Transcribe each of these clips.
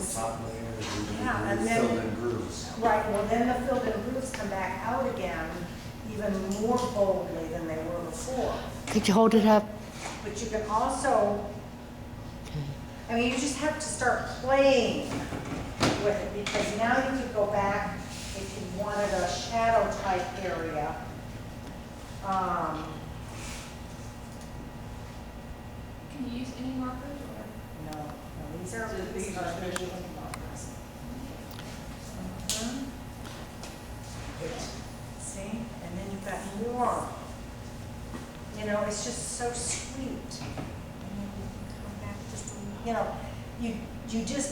these, top layer, yeah, and filled then, in grooves. right, well, then the filled in grooves come back out again even more boldly than they were before. Could you hold it up? But you can also, I mean, you just have to start playing with it, because now you could go back if you wanted a shadow type area. Can you use any markers or? No, these are visual markers. Mhm. See, and then you've got more. You know, it's just so sweet. And then you can come back just, you know, you just,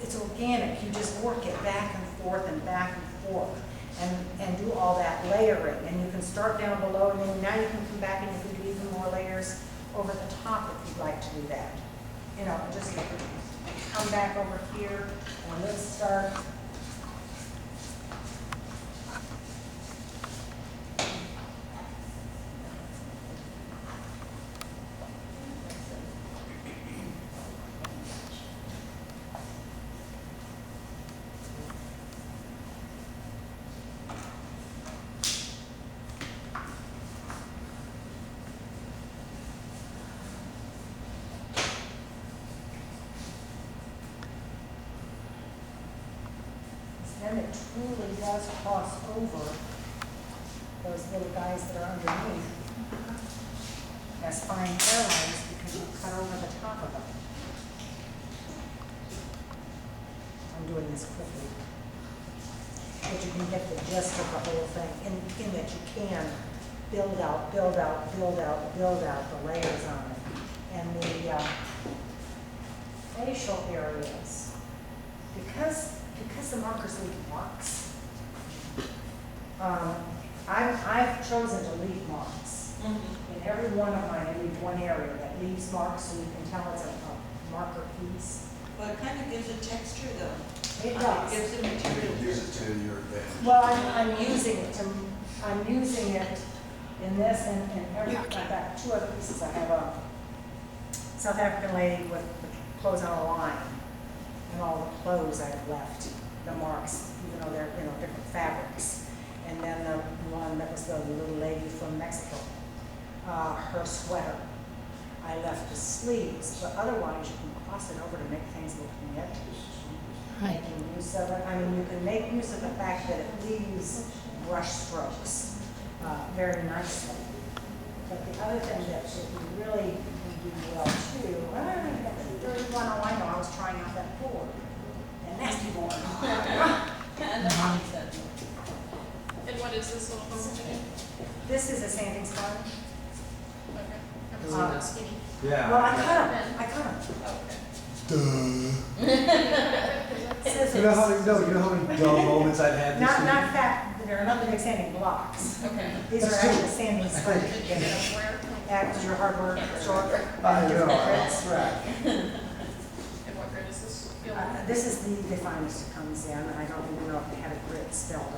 it's organic. You just work it back and forth and back and forth, and do all that layering. And you can start down below, and then now you can come back and you can do even more layers over the top if you'd like to do that. You know, just come back over here, and let's start. Then it truly does cross over those little guys that are underneath as fine hairlines, because you cut over the top of them. I'm doing this quickly, but you can get the gist of the whole thing, in that you can build out the layers on it. And the facial areas, because the markers leave marks, I've chosen to leave marks. In every one of mine, I leave one area that leaves marks, so you can tell it's a marker piece. Well, it kind of gives a texture though. It It does. gives a material. Use it to your advantage. Well, I'm using it in this and every, I've got two other pieces. I have a South African lady with the clothes on a line, and all the clothes I've left, the marks, even though they're, different fabrics. And then the one that was the little lady from Mexico, her sweater. I left the sleeves, but otherwise you can cross it over to make things look knit. Right. Making use of it. I mean, you can make use of the fact that it leaves brush strokes very nicely. But the other thing that you really can do well too, there's one, oh, I know, I was trying out that board, that nasty board. And the honey scent. And what is this little foam thing? This is a sanding sponge. Okay. I was so skinny. Yeah. Well, I cut them. You know how many dull moments I've had this Not week? fat, they're not big sanding blocks. Okay. These are actually sanding sponges. Did you get them where? Yeah, because your hardware short. I know, different that's grades. right. And what grade is this? This is the finest it comes in. I don't even know if they had a grit spelled on it.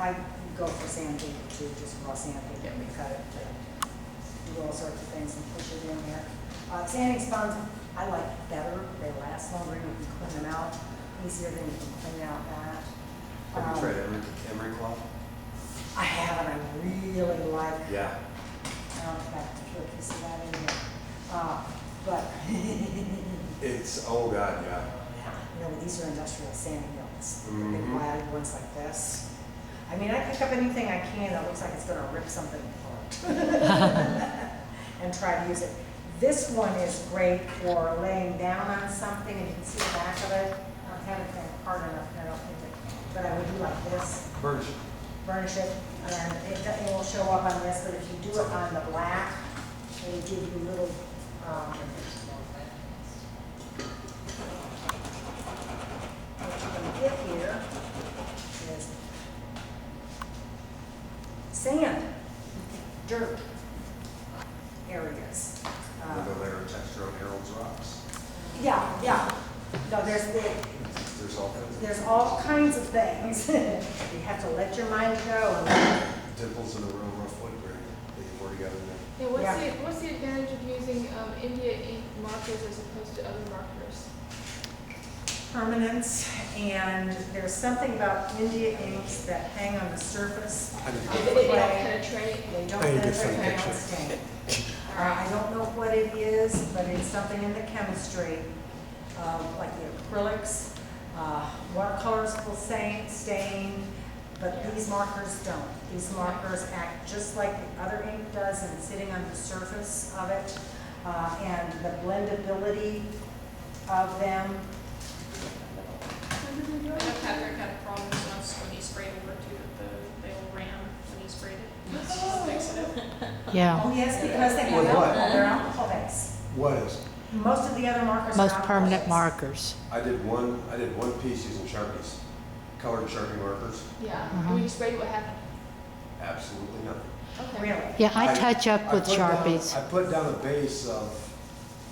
I go for sandpaper too, just raw sandpaper, and we cut it to do all sorts of things and push it in there. Sanding sponge, I like better. They last longer. You can clean them out easier than you can clean out that. Have you tried emery cloth? I haven't. I really like. Yeah. I don't think I have to put a piece of that in here. But It's, oh God, yeah. but these are industrial sanding mills. The big Mhm. wide ones like this. I mean, I pick up anything I can that looks like it's going to rip something apart and try to use it. This one is great for laying down on something, and you can see the back of it. I haven't been hard enough, I don't think it, but I would do like this, Burnish. burnish it, and it will show up on this. But if you do it on the black, they give you little. What you can get here is sand, dirt areas. With a layer of texture on Harold's rocks. Yeah. No, there's There's there's all kinds of. There's all kinds of things. You have to let your mind go. And Dimples in the real rough wood grain that you pour together in there. Yeah, Yeah. what's the advantage of using India ink markers as opposed to other markers? permanence, and there's something about India inks that hang on the surface I didn't of get the it. They don't clay. penetrate. They don't I need to get penetrate, some they don't picture. stain. I don't know what it is, but it's something in the chemistry, like the acrylics, watercolors will stain, but these markers don't. These markers act just like the other ink does and sitting on the surface of it, and the blendability of them. Mm-hmm. I know Patrick had problems once when he sprayed over to they all ran when he sprayed it. So fix it. Yeah. Oh, yes, because they have With what? alcohol, they're alcohol based. What is? Most of the other markers are Most alcohol permanent based. markers. I did one piece using Sharpies, colored Sharpie markers, Yeah. Uh-huh. When you sprayed it, what happened? absolutely nothing. Okay. Really? Yeah, I touch up with put down- Sharpies. I put down the base of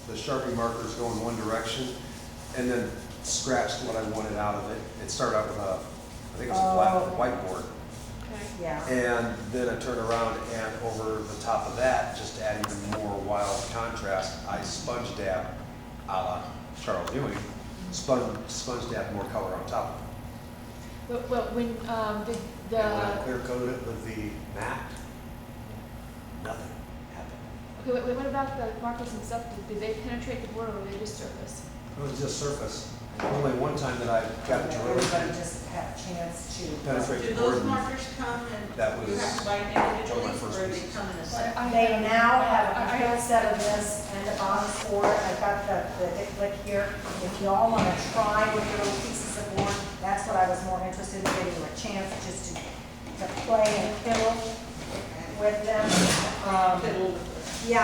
the Sharpie markers going one direction, and then scratched what I wanted out of it. It started out with I think it was a black Oh. whiteboard. Okay. Yeah. And then I turned around and over the top of that, just to add even more wild contrast, I sponge dabbed, a la Charles Ewing, sponge dabbed more color on top of it. But when the And when I clear coated it with the matte, nothing happened. okay, what about the markers and stuff? Did they penetrate the board or were they just surface? It was just surface. Only one time that I got to really Everybody just have a chance to. penetrate Do the board. those markers come and That you was have to buy one of my individually, first or they pieces. come in a set? They now have a complete set of this and the bonds for it. I've got the hit click here. If you all want to try with your little pieces of board, that's what I was more interested in, giving you a chance just to play and fiddle with them. Fiddle with it. Yeah.